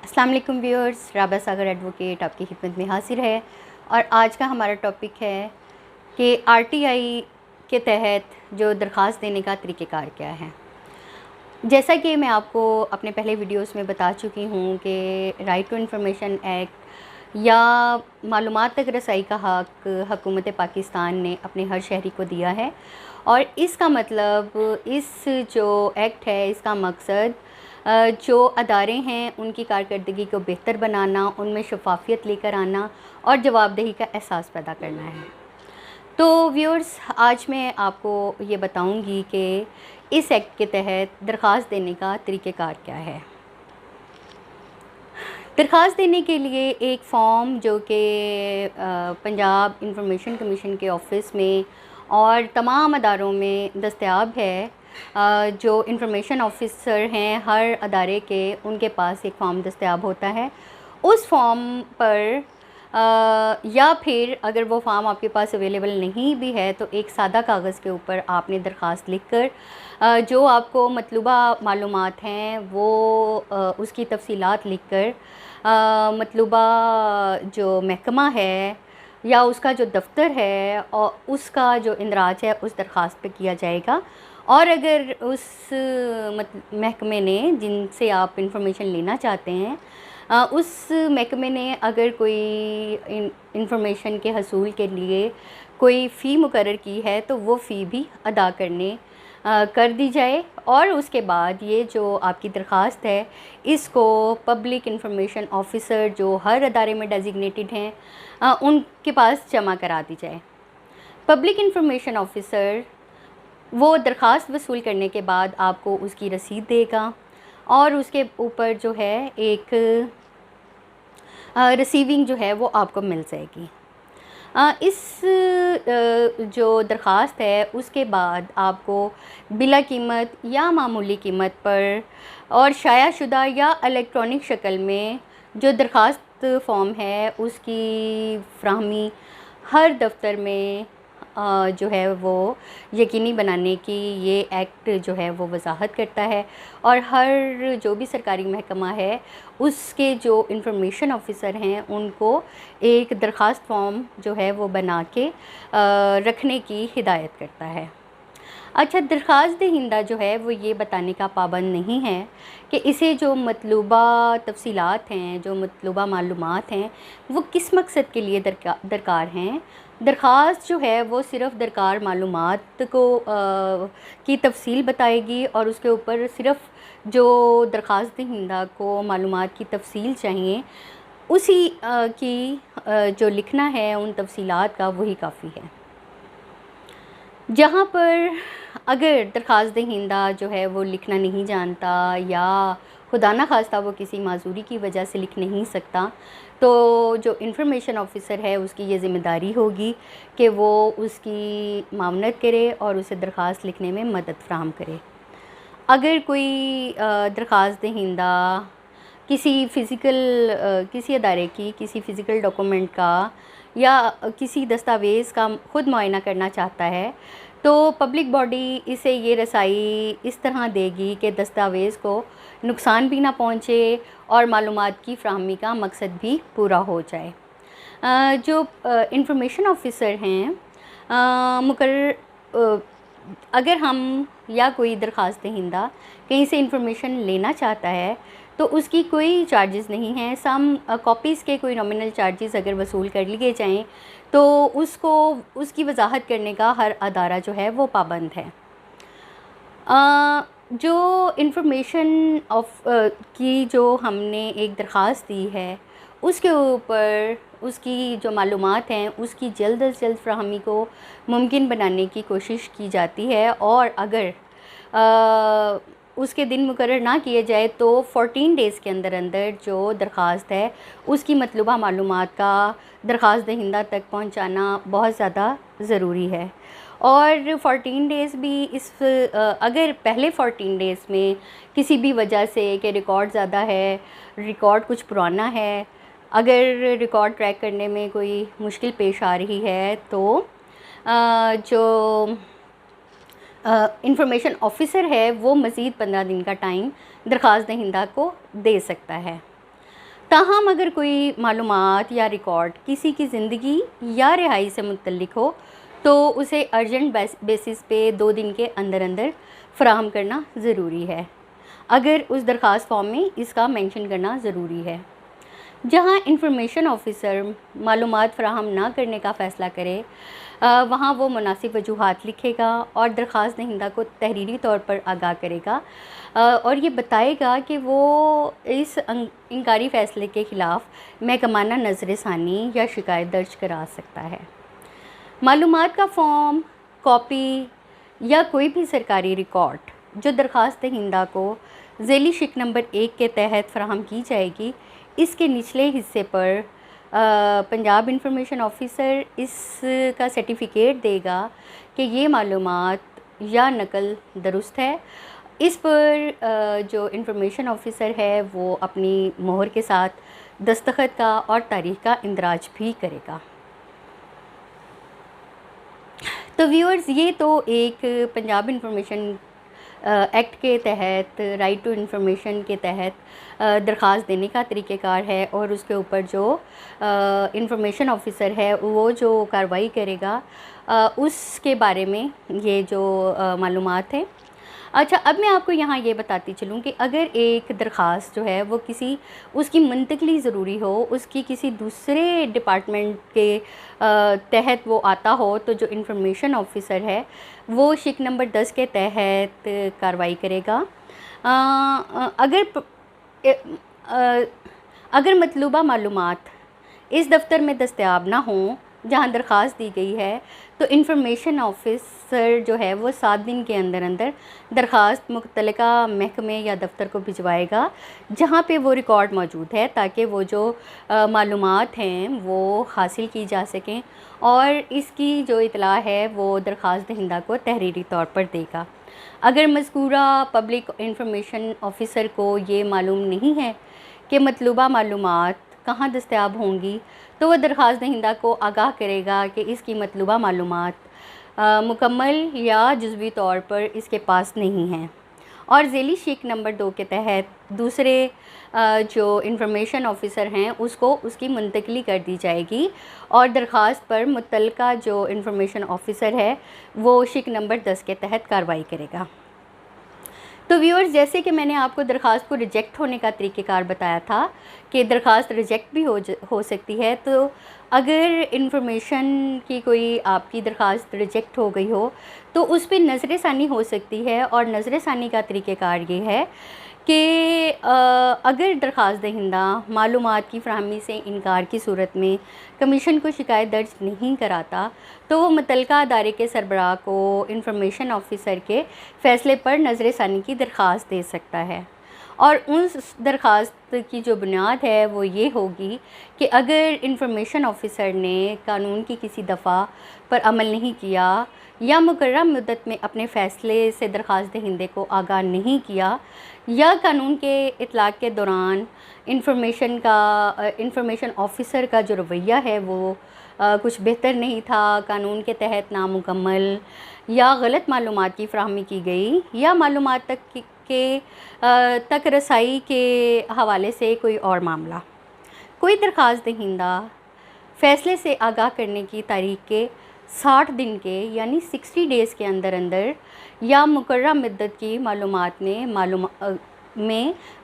अस्सलाम वालेकुम व्यूअर्स, राबा सागर एडवोकेट आपकी खिदमत में हाजिर है। और आज का हमारा टॉपिक है कि आरटीआई के तहत जो दरख्वास्त देने का तरीक़ेकार क्या है। जैसा कि मैं आपको अपने पहले वीडियोस में बता चुकी हूँ कि राइट टू इंफॉर्मेशन एक्ट या मालूमात तक रसाई का हक़ हुकूमत पाकिस्तान ने अपने हर शहरी को दिया है। और इसका मतलब इस जो एक्ट है, इसका मकसद जो अदारे हैं उनकी कारकर्दगी को बेहतर बनाना, उनमें शफाफियत लेकर आना और जवाबदेही का एहसास पैदा करना है। तो व्यूअर्स, आज मैं आपको ये बताऊंगी कि इस एक्ट के तहत दरख्वास्त देने का तरीक़ेकार क्या है। दरख्वास्त देने के लिए एक फ़ॉर्म जो कि पंजाब इंफॉर्मेशन कमीशन के ऑफ़िस में और तमाम अदारों में दस्तयाब है। जो इंफॉर्मेशन ऑफिसर हैं हर अदारे के, उनके पास एक फ़ॉर्म दस्तयाब होता है। उस फॉर्म पर या फिर अगर वो फॉर्म आपके पास अवेलेबल नहीं भी है तो एक सादा कागज़ के ऊपर आपने दरख्वास्त लिखकर जो आपको मतलूबा मालूमात हैं वो उसकी तफसीलात लिखकर मतलूबा जो महकमा है या उसका जो दफ्तर है और उसका जो इंदराज है उस दरख्वास्त पे किया जाएगा। और अगर उस महकमे ने जिनसे आप इंफॉर्मेशन लेना चाहते हैं उस महकमे ने अगर कोई इंफॉर्मेशन के हसूल के लिए कोई फ़ी मुकर्रर की है तो वो फ़ी भी अदा कर दी जाए। और उसके बाद ये जो आपकी दरख्वास्त है इसको पब्लिक इंफॉर्मेशन ऑफिसर जो हर अदारे में डेजिग्नेटेड हैं उनके पास जमा करा दी जाए। पब्लिक इंफॉर्मेशन ऑफिसर वो दरख्वास्त वसूल करने के बाद आपको उसकी रसीद देगा और उसके ऊपर जो है एक रिसीविंग जो है वो आपको मिल जाएगी। इस जो दरख्वास्त है उसके बाद आपको बिला कीमत या मामूली कीमत पर और शायाशुदा या इलेक्ट्रॉनिक शक्ल में जो दरख्वास्त फ़ॉर्म है उसकी फ्राहमी हर दफ्तर में जो है वो यकीनी बनाने की ये एक्ट जो है वो वजाहत करता है। और हर जो भी सरकारी महकमा है उसके जो इंफॉर्मेशन ऑफिसर हैं उनको एक दरख्वास्त फ़ॉर्म जो है वो बना के रखने की हिदायत करता है। अच्छा, दरख्वास्त दहिंदा जो है वो ये बताने का पाबंद नहीं है कि इसे जो मतलूबा तफसीलात हैं, जो मतलूबा मालूमात हैं वो किस मकसद के लिए दरकार हैं। दरख्वास्त जो है वो सिर्फ़ दरकार मालूमात को की तफसील बताएगी और उसके ऊपर सिर्फ़ जो दरख्वास्त दहिंदा को मालूमात की तफसील चाहिए उसी की जो लिखना है उन तफसीलात का वही काफ़ी है। जहाँ पर अगर दरख्वास्त दहिंदा जो है वो लिखना नहीं जानता या खुदा न खास्ता वो किसी माजूरी की वजह से लिख नहीं सकता तो जो इंफॉर्मेशन ऑफिसर है उसकी ये ज़िम्मेदारी होगी कि वो उसकी मामनत करे और उसे दरख्वास्त लिखने में मदद फ़राहम करे। अगर कोई दरख्वास्त दहिंदा किसी अदारे की किसी फ़िज़िकल डॉक्यूमेंट का या किसी दस्तावेज़ का ख़ुद मुआयना करना चाहता है तो पब्लिक बॉडी इसे ये रसाई इस तरह देगी कि दस्तावेज़ को नुकसान भी ना पहुँचे और मालूमात की फ्राहमी का मकसद भी पूरा हो जाए। जो इंफॉर्मेशन ऑफिसर हैं मुकर्रर अगर हम या कोई दरख्वास्त दहिंदा कहीं से इंफॉर्मेशन लेना चाहता है तो उसकी कोई चार्जेस नहीं हैं। सम कॉपीज़ के कोई नॉमिनल चार्जेस अगर वसूल कर लिए जाएं तो उसकी वजाहत करने का हर अदारा जो है वो पाबंद है। जो इंफॉर्मेशन की जो हमने एक दरख्वास्त दी है उसके ऊपर उसकी जो मालूमात हैं उसकी जल्द अज जल्द फ्राहमी को मुमकिन बनाने की कोशिश की जाती है। और अगर उसके दिन मुकर्रर ना किए जाए तो 14 डेज़ के अंदर अंदर जो दरख्वास्त है उसकी मतलूबा मालूमात का दरख्वास्त दहिंदा तक पहुंचाना बहुत ज़्यादा ज़रूरी है। और 14 डेज़ भी अगर पहले 14 डेज़ में किसी भी वजह से कि रिकॉर्ड ज़्यादा है, रिकॉर्ड कुछ पुराना है, अगर रिकॉर्ड ट्रैक करने में कोई मुश्किल पेश आ रही है तो जो इंफॉर्मेशन ऑफिसर है वो मज़ीद 15 दिन का टाइम दरख्वास्त दहिंदा को दे सकता है। ताहम अगर कोई मालूमात या रिकॉर्ड किसी की ज़िंदगी या रिहाई से मुतल्लिक हो तो उसे अर्जेंट बेसिस पे 2 दिन के अंदर अंदर फ़राहम करना ज़रूरी है। अगर उस दरख्वास्त फॉर्म में इसका मेंशन करना ज़रूरी है। जहाँ इंफॉर्मेशन ऑफिसर मालूमात फ़राहम ना करने का फ़ैसला करे वहाँ वो मुनासिब वजूहात लिखेगा और दरख्वास्त दहिंदा को तहरीरी तौर पर आगाह करेगा और ये बताएगा कि वो इस इनकारी फ़ैसले के ख़िलाफ़ महकमाना नज़र-ए-सानी या शिकायत दर्ज करा सकता है। मालूमात का फॉर्म, कॉपी या कोई भी सरकारी रिकॉर्ड जो दरख्वास्त दहिंदा को ज़ैली शिक नंबर 1 के तहत फ़राहम की जाएगी, इसके निचले हिस्से पर पंजाब इंफॉर्मेशन ऑफिसर इसका सर्टिफिकेट देगा कि ये मालूमात या नकल दुरुस्त है। इस पर जो इंफॉर्मेशन ऑफिसर है वो अपनी मोहर के साथ दस्तखत का और तारीख़ का इंदराज भी करेगा। तो व्यूअर्स, ये तो एक पंजाब इंफॉर्मेशन एक्ट के तहत राइट टू इंफॉर्मेशन के तहत दरख्वास्त देने का तरीक़ेकार है और उसके ऊपर जो इंफॉर्मेशन ऑफिसर है वो जो कार्रवाई करेगा उसके बारे में ये जो मालूमात है। अच्छा, अब मैं आपको यहाँ ये बताती चलूँ कि अगर एक दरख्वास्त जो है वो किसी उसकी मुंतकली ज़रूरी हो, उसकी किसी दूसरे डिपार्टमेंट के तहत वो आता हो, तो जो इंफॉर्मेशन ऑफिसर है वो शिक नंबर 10 के तहत कार्रवाई करेगा। अगर मतलूबा मालूमात इस दफ़्तर में दस्तयाब ना हों जहाँ दरख्वास्त दी गई है, तो इंफॉर्मेशन ऑफिसर जो है वो 7 दिन के अंदर अंदर दरख्वास्त मुतल्लिका महकमे या दफ्तर को भिजवाएगा जहाँ पे वो रिकॉर्ड मौजूद है, ताकि वो जो मालूमात हैं वो हासिल की जा सकें और इसकी जो इतला है वो दरख्वास्त दहिंदा को तहरीरी तौर पर देगा। अगर मज़कूरा पब्लिक इंफॉर्मेशन ऑफिसर को ये मालूम नहीं है कि मतलूबा मालूमात कहाँ दस्तयाब होंगी, तो वह दरख्वास्त दहिंदा को आगाह करेगा कि इसकी मतलूबा मालूमात मुकम्मल या जुज़वी तौर पर इसके पास नहीं हैं और ज़ैली शिक नंबर 2 के तहत दूसरे जो इंफॉर्मेशन ऑफिसर हैं उसको उसकी मुंतकली कर दी जाएगी और दरख्वास्त पर मुतल्लिका जो इंफॉर्मेशन ऑफिसर है वो शिक नंबर 10 के तहत कार्रवाई करेगा। तो व्यूअर्स, जैसे कि मैंने आपको दरख्वास्त को रिजेक्ट होने का तरीक़ेकार बताया था कि दरख्वास्त रिजेक्ट भी हो सकती है, तो अगर इंफॉर्मेशन की कोई आपकी दरख्वास्त रिजेक्ट हो गई हो तो उस पर नज़र-ए-सानी हो सकती है और नज़र-ए-सानी का तरीक़ेकार ये है कि अगर दरख्वास्त दहिंदा मालूमात की फ़राहमी से इनकार की सूरत में कमीशन को शिकायत दर्ज नहीं कराता, तो वो मुतल्लिका अदारे के सरबराह को इंफॉर्मेशन ऑफिसर के फ़ैसले पर नज़र-ए-सानी की दरख्वास्त दे सकता है और उस दरख्वास्त की जो बुनियाद है वो ये होगी कि अगर इंफॉर्मेशन ऑफिसर ने कानून की किसी दफ़ा पर अमल नहीं किया या मुकर्रर मुद्दत में अपने फ़ैसले से दरख्वास्त दहिंदे को आगाह नहीं किया या कानून के इतलाक़ के दौरान इंफॉर्मेशन ऑफिसर का जो रवैया है वो कुछ बेहतर नहीं था, कानून के तहत नामुकम्मल या गलत मालूमात की फ़राहमी की गई या मालूमात तक रसाई के हवाले से कोई और मामला, कोई दरख्वास्त दहिंदा फ़ैसले से आगाह करने की तारीख़ के 60 दिन के यानी 60 डेज़ के अंदर अंदर या मुकर्रर मुद्दत की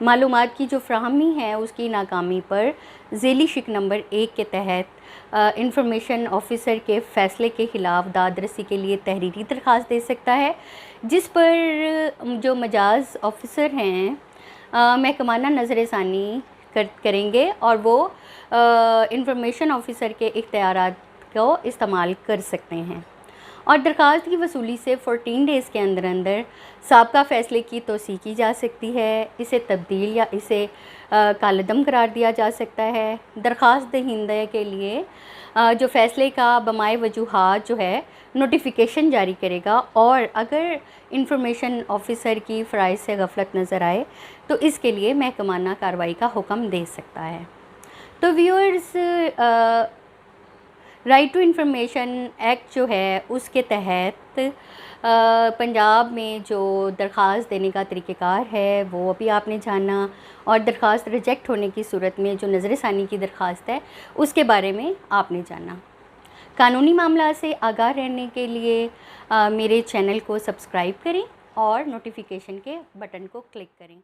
मालूमात की जो फ़राहमी है उसकी नाकामी पर ज़ैली शिक नंबर 1 के तहत इंफॉर्मेशन ऑफिसर के फ़ैसले के ख़िलाफ़ दाद रसी के लिए तहरीरी दरख्वास्त दे सकता है, जिस पर जो मजाज ऑफिसर हैं महकमाना नज़र-ए-सानी करेंगे और वो इंफॉर्मेशन ऑफिसर के इख्तियारात को इस्तेमाल कर सकते हैं और दरख्वास्त की वसूली से 14 डेज़ के अंदर अंदर साबका फ़ैसले की तोसी की जा सकती है, इसे तब्दील या इसे कालदम करार दिया जा सकता है। दरख्वास्त दहिंदे के लिए जो फ़ैसले का बमाए वजूहात जो है नोटिफिकेशन जारी करेगा और अगर इंफॉर्मेशन ऑफिसर की फ़राइज़ से गफलत नज़र आए तो इसके लिए महकमाना कार्रवाई का हुक्म दे सकता है। तो viewers, right to information act जो है उसके तहत पंजाब में जो दरख्वास्त देने का तरीक़ेकार है वो अभी आपने जाना, और दरख्वास्त रिजेक्ट होने की सूरत में जो नज़र-ए-सानी की दरख्वास्त है उसके बारे में आपने जाना। कानूनी मामला से आगाह रहने के लिए मेरे चैनल को सब्सक्राइब करें और नोटिफिकेशन के बटन को क्लिक करें।